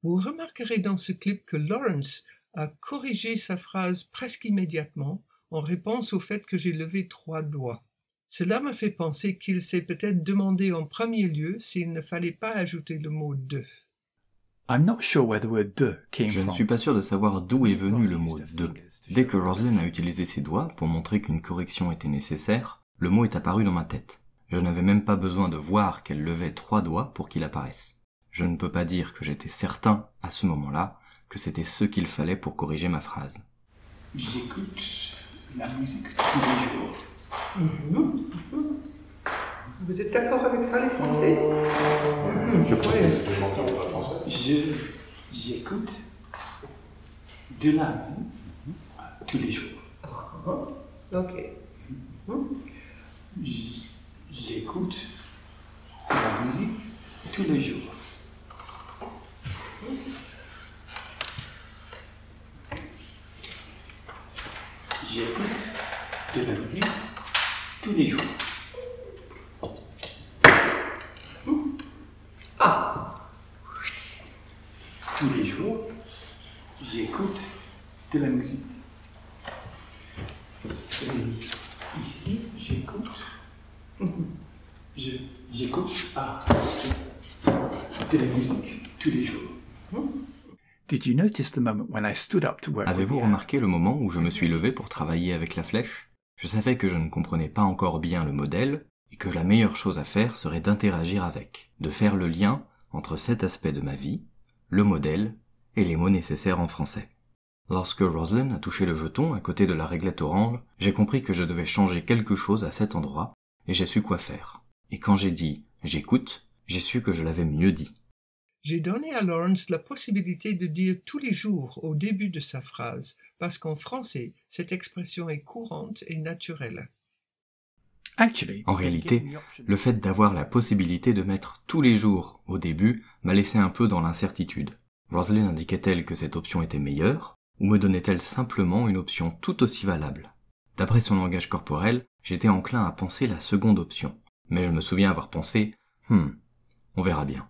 Vous remarquerez dans ce clip que Lawrence a corrigé sa phrase presque immédiatement en réponse au fait que j'ai levé 3 doigts. Cela m'a fait penser qu'il s'est peut-être demandé en premier lieu s'il ne fallait pas ajouter le mot « de ». I'm not sure where the word de came Je ne from. suis pas sûr de savoir d'où est venu le mot de. Dès que Rosalind a utilisé ses doigts pour montrer qu'une correction était nécessaire, le mot est apparu dans ma tête. Je n'avais même pas besoin de voir qu'elle levait 3 doigts pour qu'il apparaisse. Je ne peux pas dire que j'étais certain, à ce moment-là, que c'était ce qu'il fallait pour corriger ma phrase. J'écoute la musique tous les jours. Vous êtes d'accord avec ça, les Français? Je crois que c'est le français. J'écoute de la musique tous les jours. Ok. J'écoute de la musique tous les jours. J'écoute de la musique tous les jours. Tous les jours, j'écoute de la musique. Ici, j'écoute. J'écoute de la musique tous les jours. Did you notice the moment when I stood up to work with Avez-vous the remarqué le moment où je me suis levé pour travailler avec la flèche? Je savais que je ne comprenais pas encore bien le modèle, et que la meilleure chose à faire serait d'interagir avec, de faire le lien entre cet aspect de ma vie, le modèle et les mots nécessaires en français. Lorsque Rosalind a touché le jeton à côté de la réglette orange, j'ai compris que je devais changer quelque chose à cet endroit, et j'ai su quoi faire. Et quand j'ai dit « j'écoute », j'ai su que je l'avais mieux dit. J'ai donné à Lawrence la possibilité de dire tous les jours au début de sa phrase, parce qu'en français, cette expression est courante et naturelle. Actually, En réalité, le fait d'avoir la possibilité de mettre tous les jours au début m'a laissé un peu dans l'incertitude. Rosalind indiquait-elle que cette option était meilleure, ou me donnait-elle simplement une option tout aussi valable? D'après son langage corporel, j'étais enclin à penser la seconde option, mais je me souviens avoir pensé « on verra bien ».